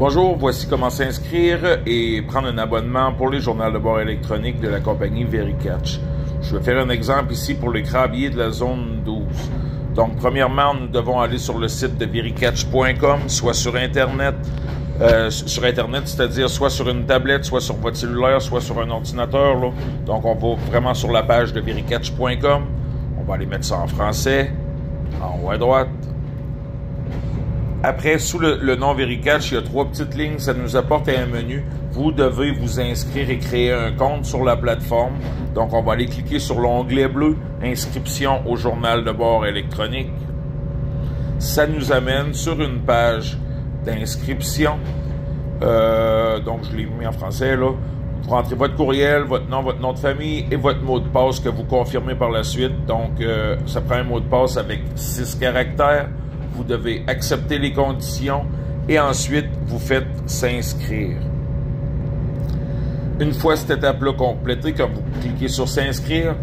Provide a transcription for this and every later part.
Bonjour, voici comment s'inscrire et prendre un abonnement pour les journaux de bord électroniques de la compagnie VeriCatch. Je vais faire un exemple ici pour les crabiers de la zone 12. Donc, premièrement, nous devons aller sur le site de vericatch.com, soit sur Internet, c'est-à-dire soit sur une tablette, soit sur votre cellulaire, soit sur un ordinateur. Là. Donc, on va vraiment sur la page de vericatch.com. On va aller mettre ça en français, en haut à droite. Après, sous le nom VeriCatch, il y a 3 petites lignes. Ça nous apporte à un menu. Vous devez vous inscrire et créer un compte sur la plateforme. Donc, on va aller cliquer sur l'onglet bleu « Inscription au journal de bord électronique ». Ça nous amène sur une page d'inscription. Donc, je l'ai mis en français, là. Vous rentrez votre courriel, votre nom de famille et votre mot de passe que vous confirmez par la suite. Donc, ça prend un mot de passe avec 6 caractères. Vous devez accepter les conditions et ensuite, vous faites s'inscrire. Une fois cette étape-là complétée, quand vous cliquez sur s'inscrire,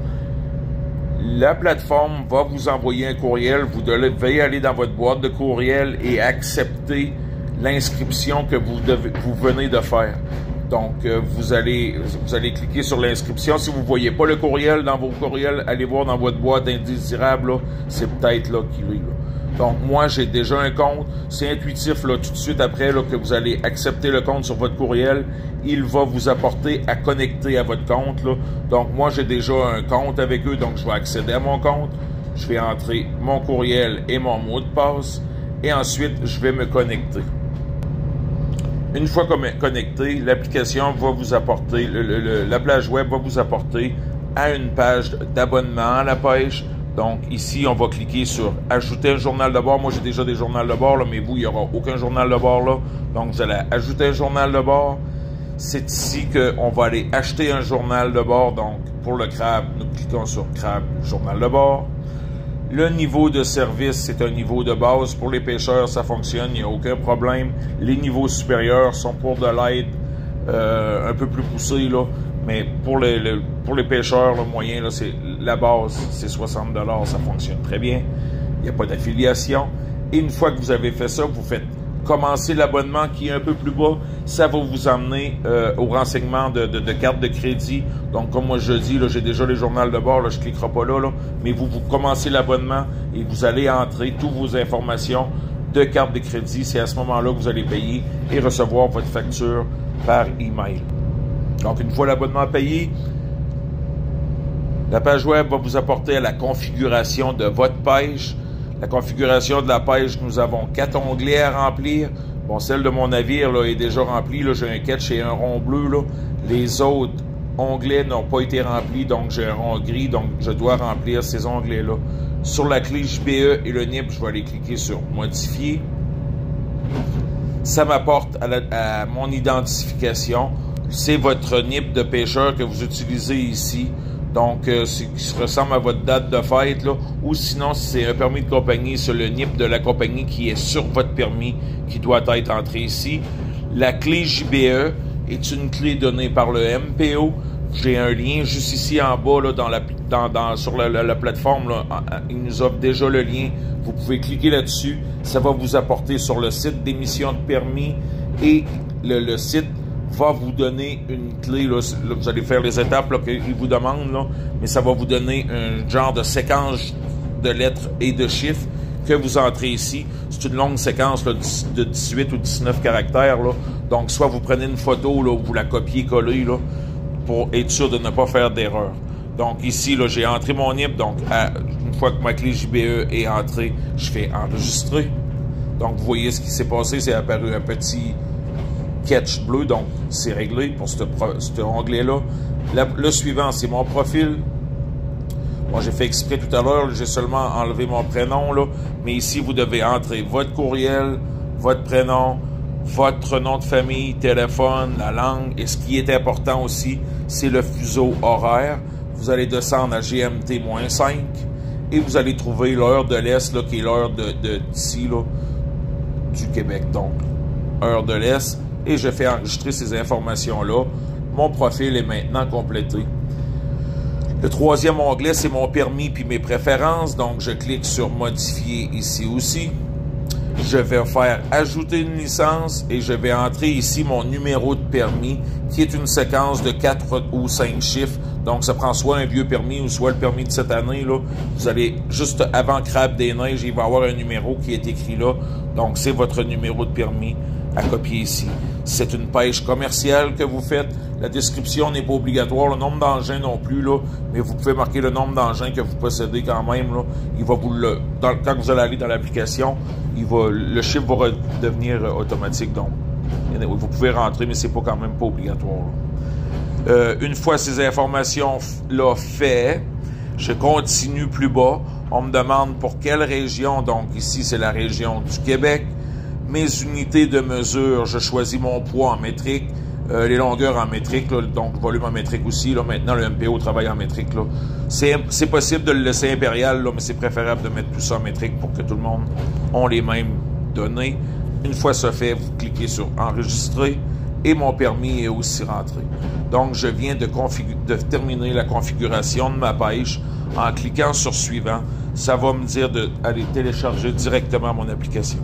la plateforme va vous envoyer un courriel. Vous devez aller dans votre boîte de courriel et accepter l'inscription que vous venez de faire. Donc, vous allez cliquer sur l'inscription. Si vous ne voyez pas le courriel dans vos courriels, allez voir dans votre boîte indésirable. C'est peut-être là qu'il est. Là. Donc, moi, j'ai déjà un compte. C'est intuitif, là, tout de suite après là, que vous allez accepter le compte sur votre courriel. Il va vous apporter à connecter à votre compte. Là. Donc, moi, j'ai déjà un compte avec eux. Donc, je vais accéder à mon compte. Je vais entrer mon courriel et mon mot de passe. Et ensuite, je vais me connecter. Une fois connecté, l'application va vous apporter, la plage web va vous apporter à une page d'abonnement à la pêche. Donc, ici, on va cliquer sur « Ajouter un journal de bord ». Moi, j'ai déjà des journaux de bord, là, mais vous, il n'y aura aucun journal de bord là. Donc, vous allez ajouter un journal de bord. C'est ici qu'on va aller acheter un journal de bord. Donc, pour le crabe, nous cliquons sur « Crabe, journal de bord ». Le niveau de service, c'est un niveau de base. Pour les pêcheurs, ça fonctionne, il n'y a aucun problème. Les niveaux supérieurs sont pour de l'aide un peu plus poussée, là. Mais pour les pêcheurs, le moyen, là, c'est la base, c'est 60 $, ça fonctionne très bien. Il n'y a pas d'affiliation. Et une fois que vous avez fait ça, vous faites commencer l'abonnement qui est un peu plus bas. Ça va vous emmener au renseignement de carte de crédit. Donc, comme moi je dis, j'ai déjà les journaux de bord, là, je ne cliquerai pas là, mais vous commencez l'abonnement et vous allez entrer toutes vos informations de carte de crédit. C'est à ce moment-là que vous allez payer et recevoir votre facture par email. Donc, une fois l'abonnement payé, la page web va vous apporter à la configuration de votre pêche. La configuration de la pêche, nous avons 4 onglets à remplir. Bon, celle de mon navire là, est déjà remplie. J'ai un catch et un rond bleu. Là. Les autres onglets n'ont pas été remplis, donc j'ai un rond gris. Donc, je dois remplir ces onglets-là. Sur la clé JBE et le NIP, je vais aller cliquer sur « Modifier ». Ça m'apporte à mon identification. C'est votre NIP de pêcheur que vous utilisez ici. Donc, qui ressemble à votre date de fête, là. Ou sinon, si c'est un permis de compagnie, c'est le NIP de la compagnie qui est sur votre permis qui doit être entré ici. La clé JBE est une clé donnée par le MPO. J'ai un lien juste ici en bas là, sur la plateforme. Là. Il nous offre déjà le lien. Vous pouvez cliquer là-dessus. Ça va vous apporter sur le site d'émission de permis et le site va vous donner une clé, là, vous allez faire les étapes qu'il vous demande, là, mais ça va vous donner un genre de séquence de lettres et de chiffres que vous entrez ici. C'est une longue séquence là, de 18 ou 19 caractères. Là. Donc, soit vous prenez une photo, là, ou vous la copiez-collez là, pour être sûr de ne pas faire d'erreur. Donc, ici, là, j'ai entré mon NIP. Donc, une fois que ma clé JBE est entrée, je fais enregistrer. Donc, vous voyez ce qui s'est passé. C'est apparu un petit catch bleu, donc c'est réglé pour cet onglet-là. Le suivant, c'est mon profil. Moi, j'ai fait exprès tout à l'heure, j'ai seulement enlevé mon prénom, là, mais ici, vous devez entrer votre courriel, votre prénom, votre nom de famille, téléphone, la langue, et ce qui est important aussi, c'est le fuseau horaire. Vous allez descendre à GMT-5 et vous allez trouver l'heure de l'Est, là, qui est l'heure d'ici, là, du Québec, donc, heure de l'Est. Et je fais enregistrer ces informations-là. Mon profil est maintenant complété. Le troisième onglet, c'est mon permis puis mes préférences. Donc, je clique sur « Modifier » ici aussi. je vais faire ajouter une licence et je vais entrer ici mon numéro de permis qui est une séquence de 4 ou 5 chiffres. Donc, ça prend soit un vieux permis ou soit le permis de cette année. Là. Vous allez juste avant Crabe des Neiges, il va y avoir un numéro qui est écrit là. Donc, c'est votre numéro de permis à copier ici. C'est une pêche commerciale que vous faites. La description n'est pas obligatoire, le nombre d'engins non plus, là, mais vous pouvez marquer le nombre d'engins que vous possédez quand même. Là. Il va vous le, quand vous allez aller dans l'application, le chiffre va devenir automatique. Donc, vous pouvez rentrer, mais c'est pas quand même pas obligatoire. Une fois ces informations-là faites, je continue plus bas. On me demande pour quelle région. Donc, ici, c'est la région du Québec. Mes unités de mesure, je choisis mon poids en métrique, les longueurs en métrique, là, donc volume en métrique aussi. Là, maintenant, le MPO travaille en métrique. C'est possible de le laisser impérial, là, mais c'est préférable de mettre tout ça en métrique pour que tout le monde ait les mêmes données. Une fois ça fait, vous cliquez sur « Enregistrer » et mon permis est aussi rentré. Donc, je viens de terminer la configuration de ma pêche en cliquant sur « Suivant ». Ça va me dire d'aller télécharger directement mon application.